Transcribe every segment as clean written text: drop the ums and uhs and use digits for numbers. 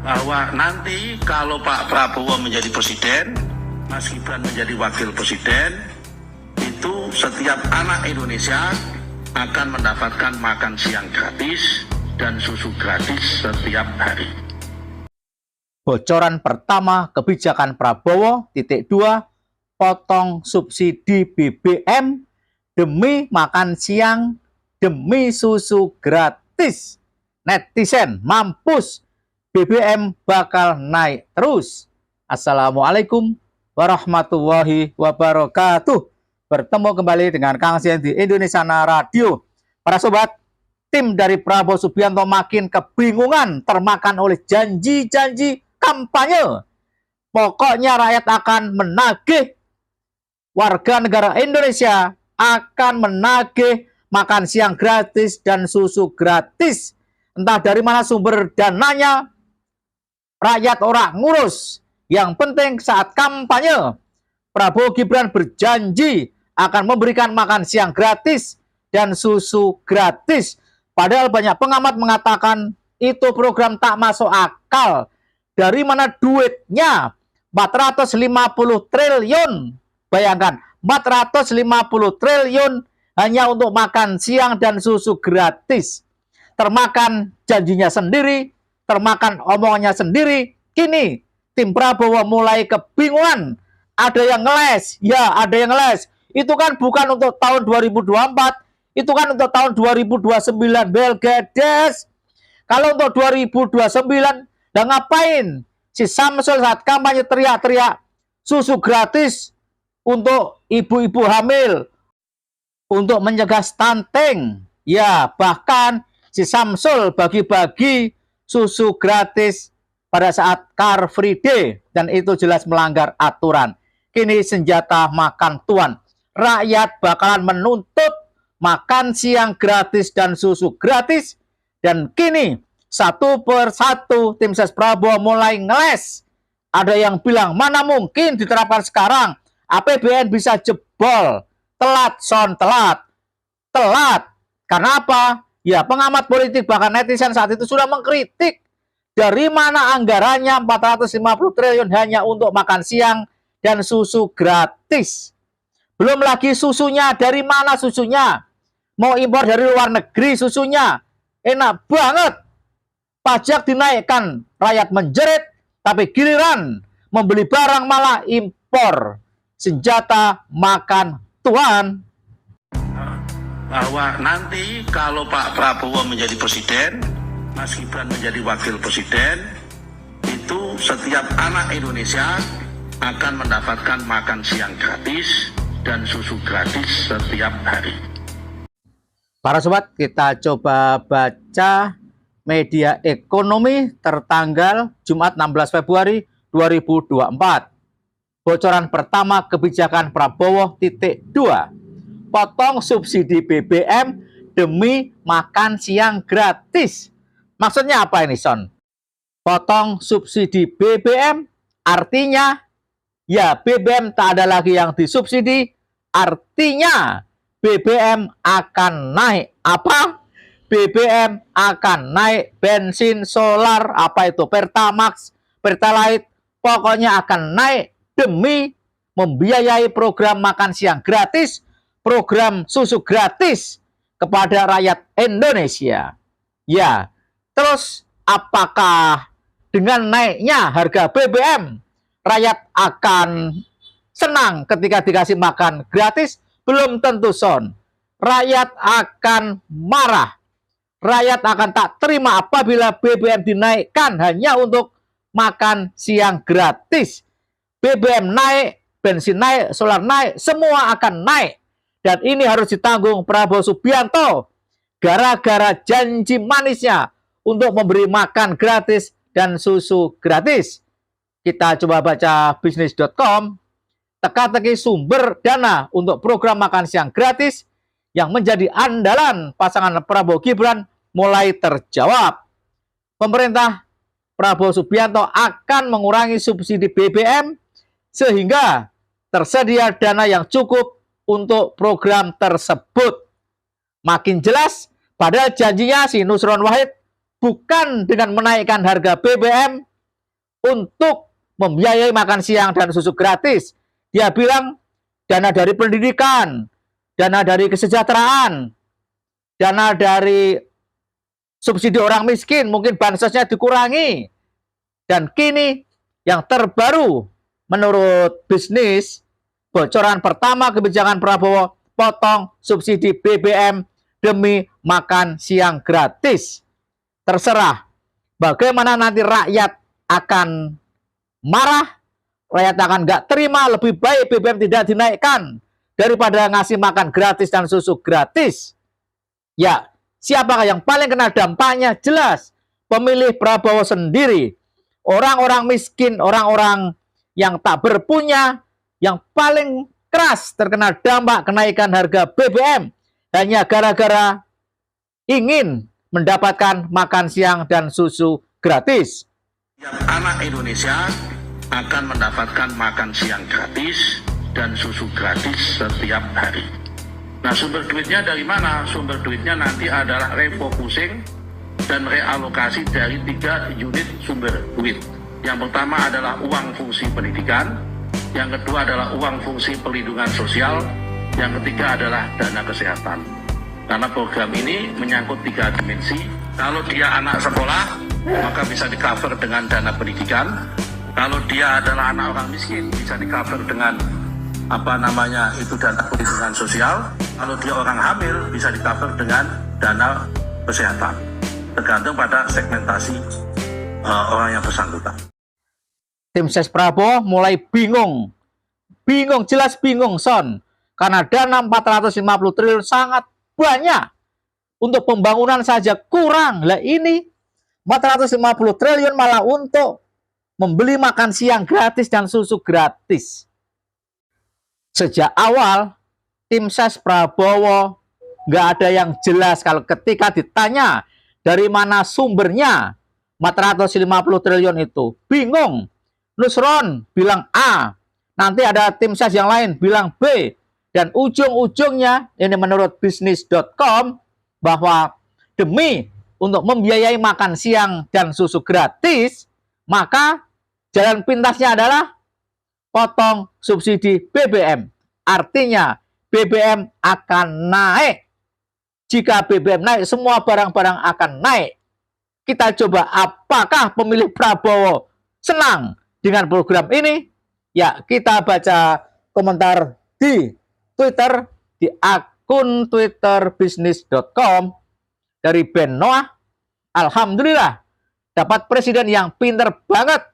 bahwa nanti kalau Pak Prabowo menjadi presiden, Mas Gibran menjadi wakil presiden, itu setiap anak Indonesia akan mendapatkan makan siang gratis dan susu gratis setiap hari. Bocoran pertama kebijakan Prabowo, titik 2, potong subsidi BBM demi makan siang, demi susu gratis. Netizen mampus, BBM bakal naik terus. Assalamualaikum warahmatullahi wabarakatuh. Bertemu kembali dengan Kang Sian di Indonesia Radio. Para sobat, tim dari Prabowo Subianto makin kebingungan termakan oleh janji-janji kampanye. Pokoknya rakyat akan menagih, warga negara Indonesia akan menagih makan siang gratis dan susu gratis. Entah dari mana sumber dananya, rakyat orang ngurus. Yang penting saat kampanye, Prabowo Gibran berjanji akan memberikan makan siang gratis dan susu gratis. Padahal banyak pengamat mengatakan itu program tak masuk akal. Dari mana duitnya? 450 triliun. Bayangkan, 450 triliun hanya untuk makan siang dan susu gratis. Termakan janjinya sendiri, termakan omongannya sendiri. Kini tim Prabowo mulai kebingungan. Ada yang ngeles, ya ada yang ngeles. Itu kan bukan untuk tahun 2024, itu kan untuk tahun 2029. Belgedes. Kalau untuk 2029, dan ngapain si Samsul saat kampanye teriak-teriak susu gratis untuk ibu-ibu hamil, untuk mencegah stunting. Ya, bahkan si Samsul bagi-bagi susu gratis pada saat Car Free Day, dan itu jelas melanggar aturan. Kini senjata makan tuan. Rakyat bakalan menuntut makan siang gratis dan susu gratis. Dan kini satu persatu tim ses Prabowo mulai ngeles. Ada yang bilang mana mungkin diterapkan sekarang, APBN bisa jebol. Telat son, telat. Telat. Karena apa? Ya, pengamat politik bahkan netizen saat itu sudah mengkritik. Dari mana anggarannya 450 triliun hanya untuk makan siang dan susu gratis. Belum lagi susunya, dari mana susunya? Mau impor dari luar negeri susunya. Enak banget. Pajak dinaikkan, rakyat menjerit, tapi giliran membeli barang malah impor. Senjata makan tuan. Bahwa nanti kalau Pak Prabowo menjadi presiden, Mas Gibran menjadi wakil presiden, itu setiap anak Indonesia akan mendapatkan makan siang gratis dan susu gratis setiap hari. Para sobat, kita coba baca media ekonomi tertanggal Jumat 16 Februari 2024. Bocoran pertama kebijakan Prabowo, titik 2. Potong subsidi BBM demi makan siang gratis. Maksudnya apa ini, Son? Potong subsidi BBM artinya ya BBM tak ada lagi yang disubsidi, artinya BBM akan naik. Apa? BBM akan naik, bensin, solar, apa itu, Pertamax, Pertalite, pokoknya akan naik demi membiayai program makan siang gratis, program susu gratis kepada rakyat Indonesia. Ya, terus apakah dengan naiknya harga BBM, rakyat akan senang ketika dikasih makan gratis? Belum tentu, Son. Rakyat akan marah. Rakyat akan tak terima apabila BBM dinaikkan hanya untuk makan siang gratis. BBM naik, bensin naik, solar naik, semua akan naik. Dan ini harus ditanggung Prabowo Subianto gara-gara janji manisnya untuk memberi makan gratis dan susu gratis. Kita coba baca bisnis.com. Teka-teki sumber dana untuk program makan siang gratis yang menjadi andalan pasangan Prabowo Gibran mulai terjawab. Pemerintah Prabowo Subianto akan mengurangi subsidi BBM sehingga tersedia dana yang cukup untuk program tersebut. Makin jelas, padahal janjinya si Nusron Wahid bukan dengan menaikkan harga BBM, untuk membiayai makan siang dan susu gratis. Dia bilang dana dari pendidikan, dana dari kesejahteraan, dana dari subsidi orang miskin, mungkin bansosnya dikurangi. Dan kini yang terbaru menurut bisnis, bocoran pertama kebijakan Prabowo, potong subsidi BBM demi makan siang gratis. Terserah bagaimana nanti rakyat akan marah, rakyat akan nggak terima, lebih baik BBM tidak dinaikkan daripada ngasih makan gratis dan susu gratis. Ya, siapakah yang paling kena dampaknya? Jelas, pemilih Prabowo sendiri. Orang-orang miskin, orang-orang yang tak berpunya, yang paling keras terkena dampak kenaikan harga BBM hanya gara-gara ingin mendapatkan makan siang dan susu gratis. Yang anak Indonesia akan mendapatkan makan siang gratis dan susu gratis setiap hari. Nah, sumber duitnya dari mana? Sumber duitnya nanti adalah refocusing dan realokasi dari 3 unit sumber duit. Yang pertama adalah uang fungsi pendidikan, yang kedua adalah uang fungsi perlindungan sosial, yang ketiga adalah dana kesehatan. Karena program ini menyangkut 3 dimensi. Kalau dia anak sekolah, maka bisa di-cover dengan dana pendidikan. Kalau dia adalah anak orang miskin, bisa di-cover dengan dana perlindungan sosial. Kalau dia orang hamil, bisa di-cover dengan dana kesehatan. Tergantung pada segmentasi orang yang bersangkutan. Tim ses Prabowo mulai bingung, jelas bingung Son, karena dana 450 triliun sangat banyak, untuk pembangunan saja kurang. Lah ini 450 triliun malah untuk membeli makan siang gratis dan susu gratis. Sejak awal tim ses Prabowo nggak ada yang jelas. Kalau ketika ditanya dari mana sumbernya 450 triliun itu, bingung. Nusron bilang A, nanti ada tim ses yang lain bilang B, dan ujung-ujungnya ini menurut bisnis.com bahwa demi untuk membiayai makan siang dan susu gratis, maka jalan pintasnya adalah potong subsidi BBM. Artinya BBM akan naik. Jika BBM naik, semua barang-barang akan naik. Kita coba apakah pemilih Prabowo senang dengan program ini? Ya, kita baca komentar di Twitter, di akun Twitter bisnis.com dari Ben Noah. Alhamdulillah, dapat presiden yang pinter banget.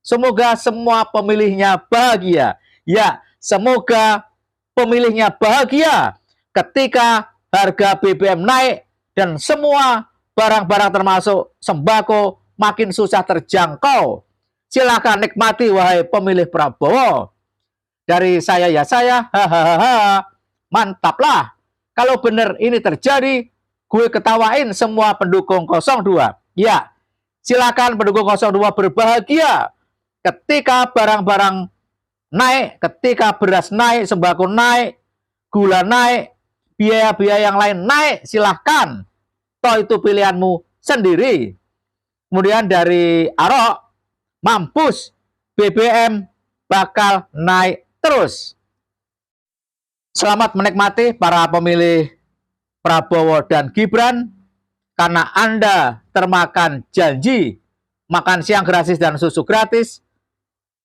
Semoga semua pemilihnya bahagia. Ya, semoga pemilihnya bahagia ketika harga BBM naik dan semua barang-barang termasuk sembako makin susah terjangkau. Silakan nikmati wahai pemilih Prabowo. Dari saya ya saya, hahaha, mantaplah. Kalau benar ini terjadi, gue ketawain semua pendukung 02. Ya, silakan pendukung 02 berbahagia. Ketika barang-barang naik, ketika beras naik, sembako naik, gula naik, biaya-biaya yang lain naik, silahkan. Toh itu pilihanmu sendiri. Kemudian dari Arok, mampus, BBM bakal naik terus. Selamat menikmati para pemilih Prabowo dan Gibran, karena Anda termakan janji makan siang gratis dan susu gratis.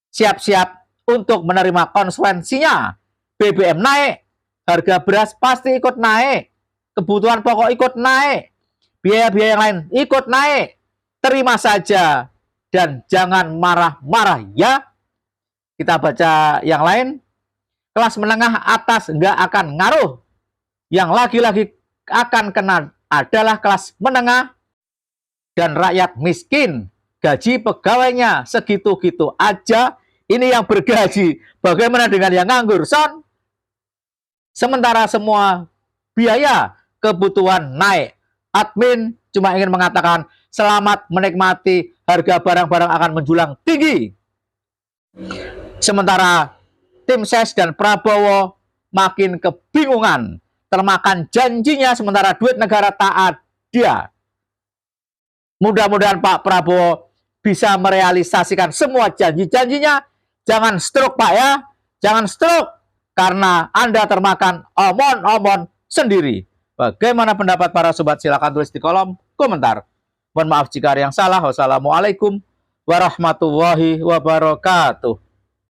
Siap-siap untuk menerima konsekuensinya. BBM naik, harga beras pasti ikut naik, kebutuhan pokok ikut naik, biaya-biaya yang lain ikut naik. Terima saja dan jangan marah-marah ya. Kita baca yang lain. Kelas menengah atas nggak akan ngaruh. Yang lagi-lagi akan kena adalah kelas menengah dan rakyat miskin. Gaji pegawainya segitu-gitu aja. Ini yang bergaji. Bagaimana dengan yang nganggur, Son? Sementara semua biaya kebutuhan naik. Admin cuma ingin mengatakan selamat menikmati, harga barang-barang akan menjulang tinggi. Sementara tim ses dan Prabowo makin kebingungan, termakan janjinya sementara duit negara tak ada. Mudah-mudahan Pak Prabowo bisa merealisasikan semua janji-janjinya. Jangan stroke Pak ya, jangan stroke karena Anda termakan omon-omon sendiri. Bagaimana pendapat para sobat? Silakan tulis di kolom komentar. Mohon maaf jika ada yang salah. Wassalamualaikum warahmatullahi wabarakatuh.